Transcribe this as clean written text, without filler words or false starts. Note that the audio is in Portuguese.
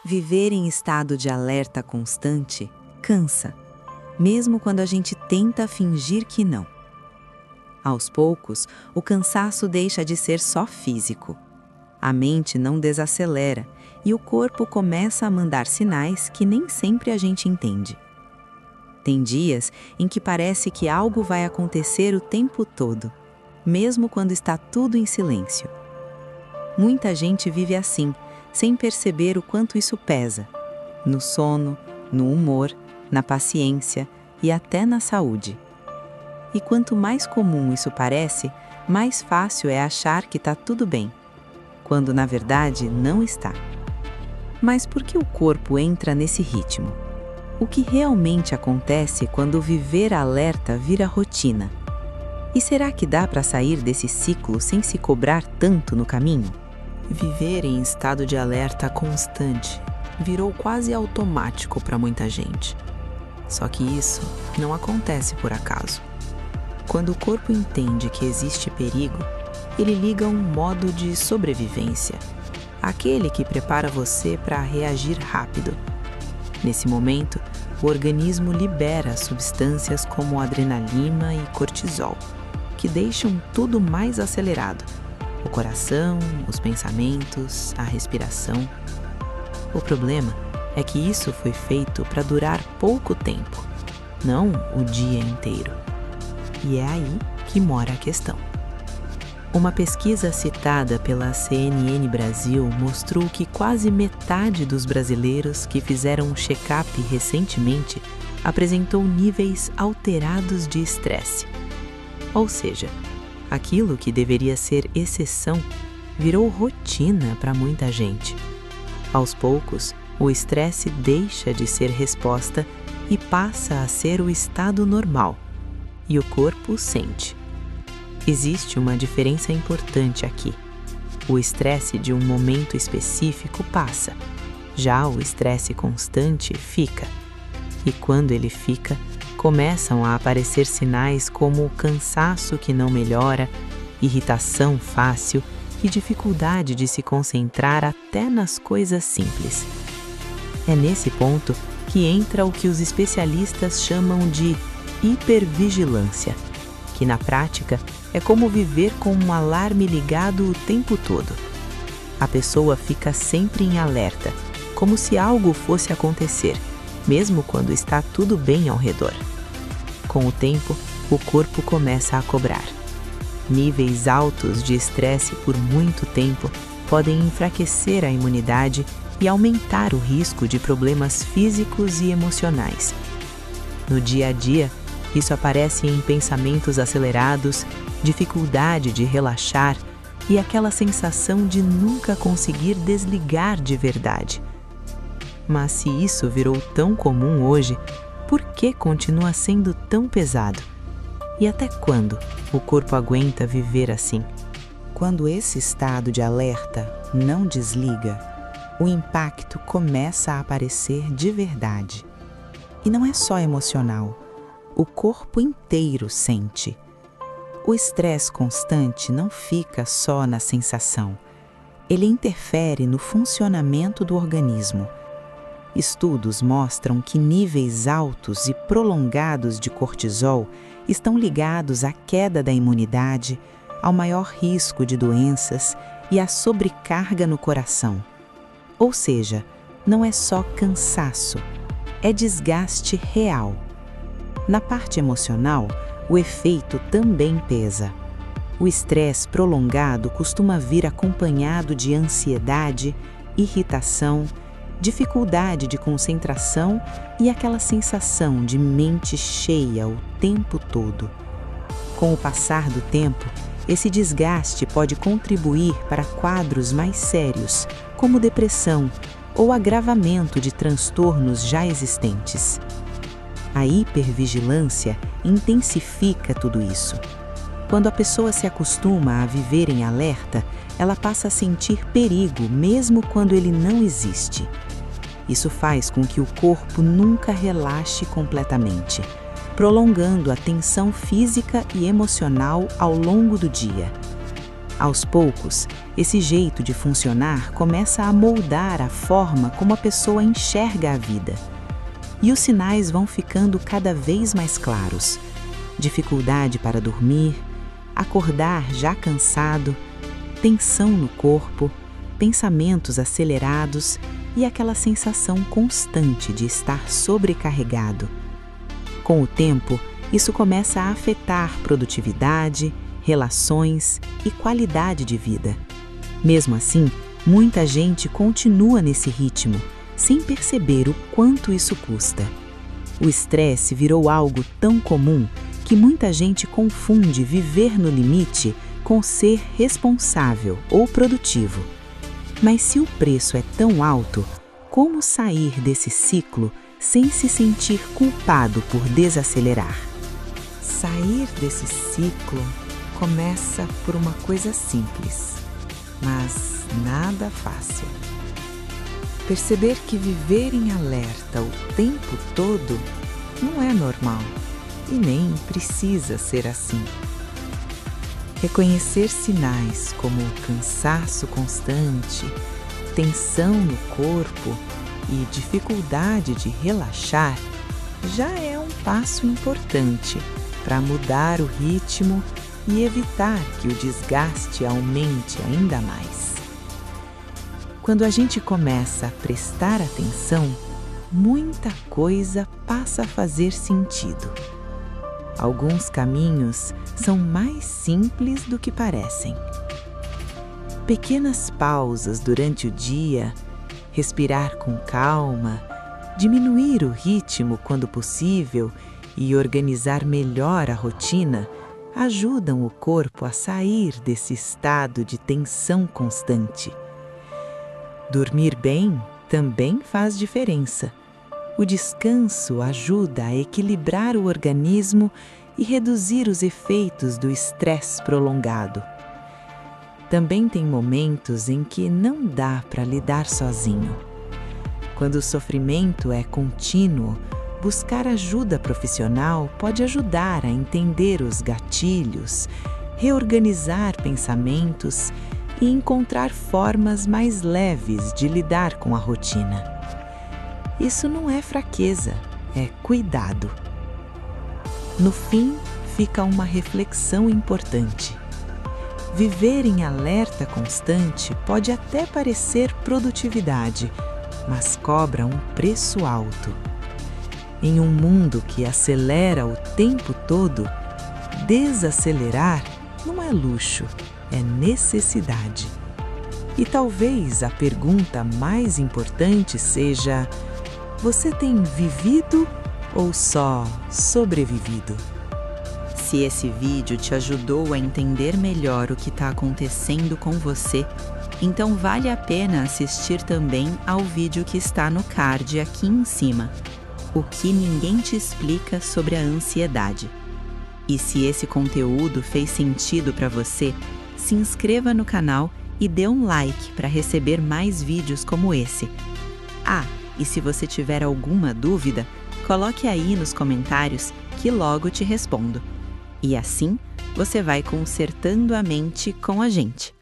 Viver em estado de alerta constante cansa, mesmo quando a gente tenta fingir que não. Aos poucos, o cansaço deixa de ser só físico. A mente não desacelera e o corpo começa a mandar sinais que nem sempre a gente entende. Tem dias em que parece que algo vai acontecer o tempo todo, mesmo quando está tudo em silêncio. Muita gente vive assim, sem perceber o quanto isso pesa, no sono, no humor, na paciência e até na saúde. E quanto mais comum isso parece, mais fácil é achar que está tudo bem, quando na verdade não está. Mas por que o corpo entra nesse ritmo? O que realmente acontece quando viver alerta vira rotina? E será que dá para sair desse ciclo sem se cobrar tanto no caminho? Viver em estado de alerta constante virou quase automático para muita gente. Só que isso não acontece por acaso. Quando o corpo entende que existe perigo, ele liga um modo de sobrevivência, aquele que prepara você para reagir rápido. Nesse momento, o organismo libera substâncias como adrenalina e cortisol, que deixam tudo mais acelerado. O coração, os pensamentos, a respiração. O problema é que isso foi feito para durar pouco tempo, não o dia inteiro. E é aí que mora a questão. Uma pesquisa citada pela CNN Brasil mostrou que quase metade dos brasileiros que fizeram um check-up recentemente apresentou níveis alterados de estresse. Ou seja, aquilo que deveria ser exceção virou rotina para muita gente. Aos poucos, o estresse deixa de ser resposta e passa a ser o estado normal, e o corpo sente. Existe uma diferença importante aqui. O estresse de um momento específico passa, já o estresse constante fica. E quando ele fica, começam a aparecer sinais como o cansaço que não melhora, irritação fácil e dificuldade de se concentrar até nas coisas simples. É nesse ponto que entra o que os especialistas chamam de hipervigilância, que na prática é como viver com um alarme ligado o tempo todo. A pessoa fica sempre em alerta, como se algo fosse acontecer, mesmo quando está tudo bem ao redor. Com o tempo, o corpo começa a cobrar. Níveis altos de estresse por muito tempo podem enfraquecer a imunidade e aumentar o risco de problemas físicos e emocionais. No dia a dia, isso aparece em pensamentos acelerados, dificuldade de relaxar e aquela sensação de nunca conseguir desligar de verdade. Mas se isso virou tão comum hoje, por que continua sendo tão pesado? E até quando o corpo aguenta viver assim? Quando esse estado de alerta não desliga, o impacto começa a aparecer de verdade. E não é só emocional, o corpo inteiro sente. O estresse constante não fica só na sensação, ele interfere no funcionamento do organismo. Estudos mostram que níveis altos e prolongados de cortisol estão ligados à queda da imunidade, ao maior risco de doenças e à sobrecarga no coração. Ou seja, não é só cansaço, é desgaste real. Na parte emocional, o efeito também pesa. O estresse prolongado costuma vir acompanhado de ansiedade, irritação, dificuldade de concentração e aquela sensação de mente cheia o tempo todo. Com o passar do tempo, esse desgaste pode contribuir para quadros mais sérios, como depressão ou agravamento de transtornos já existentes. A hipervigilância intensifica tudo isso. Quando a pessoa se acostuma a viver em alerta, ela passa a sentir perigo mesmo quando ele não existe. Isso faz com que o corpo nunca relaxe completamente, prolongando a tensão física e emocional ao longo do dia. Aos poucos, esse jeito de funcionar começa a moldar a forma como a pessoa enxerga a vida. E os sinais vão ficando cada vez mais claros. Dificuldade para dormir, acordar já cansado, tensão no corpo, pensamentos acelerados e aquela sensação constante de estar sobrecarregado. Com o tempo, isso começa a afetar produtividade, relações e qualidade de vida. Mesmo assim, muita gente continua nesse ritmo, sem perceber o quanto isso custa. O estresse virou algo tão comum que muita gente confunde viver no limite com ser responsável ou produtivo. Mas se o preço é tão alto, como sair desse ciclo sem se sentir culpado por desacelerar? Sair desse ciclo começa por uma coisa simples, mas nada fácil. Perceber que viver em alerta o tempo todo não é normal e nem precisa ser assim. Reconhecer sinais como cansaço constante, tensão no corpo e dificuldade de relaxar já é um passo importante para mudar o ritmo e evitar que o desgaste aumente ainda mais. Quando a gente começa a prestar atenção, muita coisa passa a fazer sentido. Alguns caminhos são mais simples do que parecem. Pequenas pausas durante o dia, respirar com calma, diminuir o ritmo quando possível e organizar melhor a rotina ajudam o corpo a sair desse estado de tensão constante. Dormir bem também faz diferença. O descanso ajuda a equilibrar o organismo e reduzir os efeitos do estresse prolongado. Também tem momentos em que não dá para lidar sozinho. Quando o sofrimento é contínuo, buscar ajuda profissional pode ajudar a entender os gatilhos, reorganizar pensamentos e encontrar formas mais leves de lidar com a rotina. Isso não é fraqueza, é cuidado. No fim, fica uma reflexão importante. Viver em alerta constante pode até parecer produtividade, mas cobra um preço alto. Em um mundo que acelera o tempo todo, desacelerar não é luxo, é necessidade. E talvez a pergunta mais importante seja: você tem vivido ou só sobrevivido? Se esse vídeo te ajudou a entender melhor o que está acontecendo com você, então vale a pena assistir também ao vídeo que está no card aqui em cima. O que ninguém te explica sobre a ansiedade. E se esse conteúdo fez sentido para você, se inscreva no canal e dê um like para receber mais vídeos como esse. Ah, e se você tiver alguma dúvida, coloque aí nos comentários que logo te respondo. E assim, você vai consertando a mente com a gente.